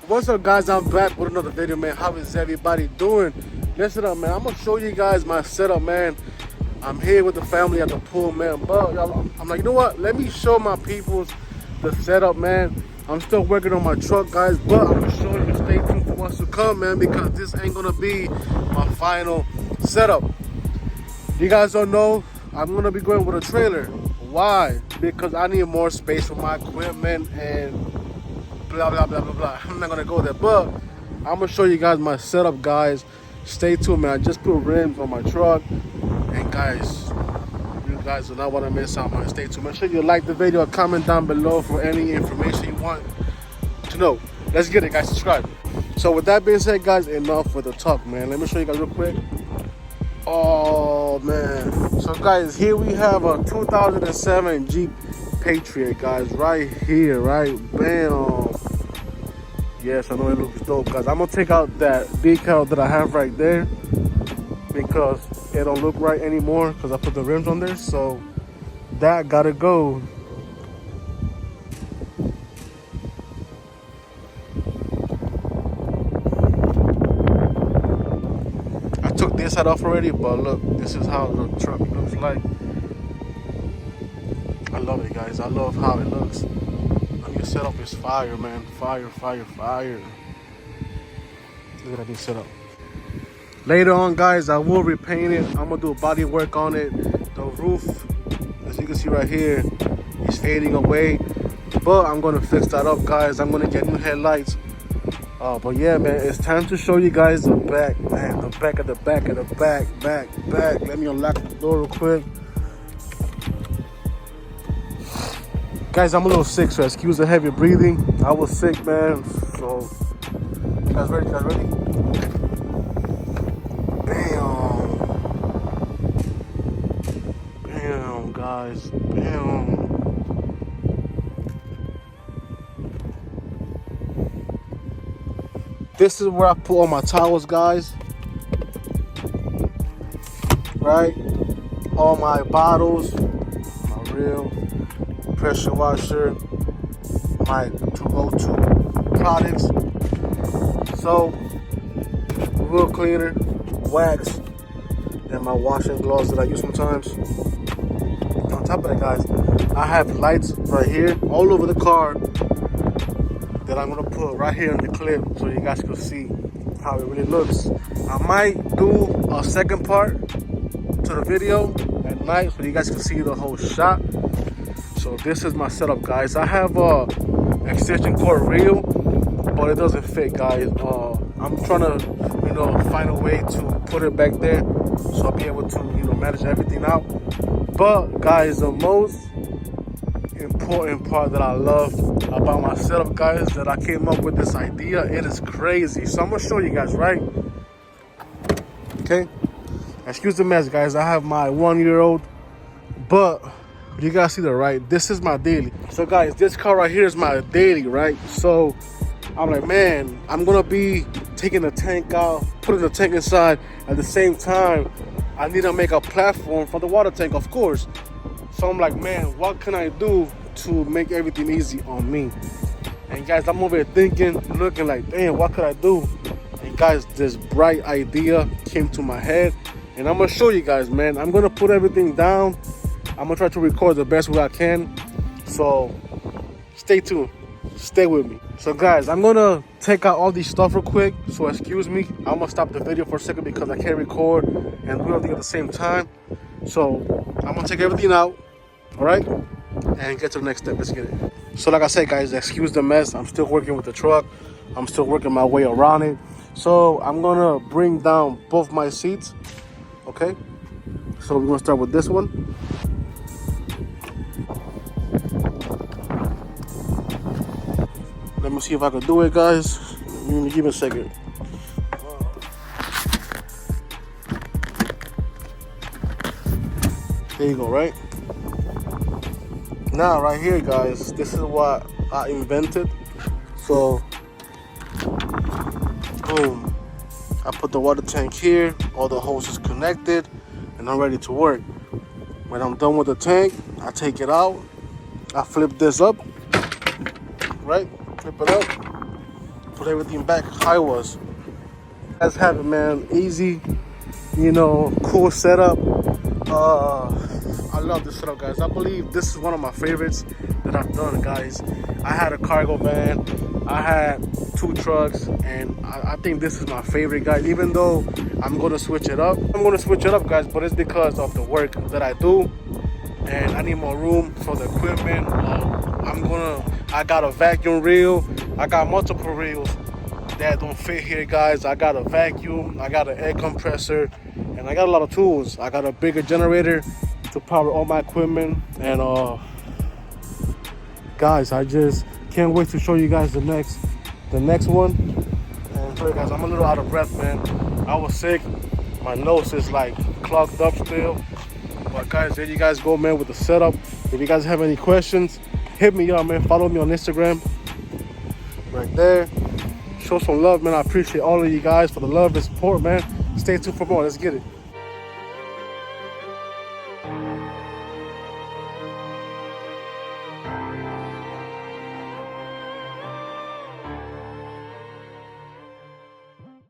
What's up, guys? I'm back with another video, man. How is everybody doing? Listen up, man. I'm gonna show you guys my setup, man. I'm here with the family at the pool, man. But I'm like, you know what? Let me show my peoples the setup, man. I'm still working on my truck, guys, but I'm gonna show you. Stay tuned for what's to come, man, because this ain't gonna be my final setup. You guys don't know, I'm gonna be going with a trailer. Why? Because I need more space for my equipment and blah blah blah blah blah. I'm not gonna go there, but I'm gonna show you guys my setup, guys. Stay tuned, man. I just put rims on my truck, and guys, you guys do not want to miss out, man. Stay tuned. Make sure you like the video, comment down below for any information you want to know. Let's get it, guys. Subscribe. So with that being said, guys, enough with the talk, man. Let me show you guys real quick. Oh man, so guys, here we have a 2007 Jeep Patriot, guys, right here, right? Bam. Yes, I know it looks dope, guys. I'm gonna take out that decal that I have right there because it don't look right anymore because I put the rims on there, so that gotta go. Took this side off already, but look, this is how the truck looks like. I love it, guys. I love how it looks. The new setup is fire, man. Fire, fire, fire. Look at that new setup. Later on, guys, I will repaint it. I'm gonna do a body work on it. The roof, as you can see right here, is fading away, but I'm gonna fix that up, guys. I'm gonna get new headlights. But yeah, man, it's time to show you guys the back, man. The back of the back of the back. Let me unlock the door real quick. Guys, I'm a little sick, so excuse the heavy breathing. I was sick, man. So, you guys ready? Bam, guys, bam. This is where I put all my towels, guys. Right? All my bottles, my reel, pressure washer, my to-go-to products. So, wheel cleaner, wax, and my washing gloves that I use sometimes. On top of that, guys, I have lights right here all over the car that I'm gonna put right here in the clip so you guys can see how it really looks. I might do a second part to the video at night so you guys can see the whole shot. So this is my setup, guys. I have a extension cord reel, but it doesn't fit, guys. I'm trying to, find a way to put it back there so I'll be able to, manage everything out. But guys, the most important part that I love about my setup, guys, that I came up with this idea. It is crazy. So I'm gonna show you guys, right? Okay, excuse the mess, guys. I have my 1-year-old, but you guys see that, right? This is my daily. So guys, this car right here is my daily, right? So I'm like, man, I'm gonna be taking the tank out, putting the tank inside. At the same time, I need to make a platform for the water tank, of course. So I'm like, man, what can I do to make everything easy on me? And guys, I'm over here thinking, looking like, damn, what could I do? And guys, this bright idea came to my head, and I'm gonna show you guys, man. I'm gonna put everything down. I'm gonna try to record the best way I can. So stay tuned, stay with me. So guys, I'm gonna take out all these stuff real quick, so excuse me. I'm gonna stop the video for a second because I can't record and do everything at the same time. So I'm gonna take everything out, all right, and get to the next step. Let's get it. So like I said, guys, excuse the mess. I'm still working with the truck. I'm still working my way around it. So I'm gonna bring down both my seats, okay? So we're gonna start with this one. Let me see if I can do it, guys. Give me a second. There you go, right? Now, right here, guys, this is what I invented. So, boom. I put the water tank here, all the hoses connected, and I'm ready to work. When I'm done with the tank, I take it out. I flip this up, right? Flip it up. put everything back how it was. Let's have it, man. Easy, you know, cool setup. I love this setup, guys. I believe this is one of my favorites that I've done, guys. I had a cargo van, I had 2 trucks, and I think this is my favorite, guys. Even though I'm gonna switch it up, guys, but it's because of the work that I do, and I need more room for the equipment. I got a vacuum reel. I got multiple reels that don't fit here, guys. I got a vacuum, I got an air compressor, and I got a lot of tools. I got a bigger generator to power all my equipment, and guys, I just can't wait to show you guys the next one. And sorry, guys, I'm a little out of breath, man. I was sick, my nose is like clogged up still. But guys, there you guys go, man, with the setup. If you guys have any questions, hit me up, man. Follow me on Instagram right there. Show some love, man. I appreciate all of you guys for the love and support, man. Stay tuned for more. Let's get it.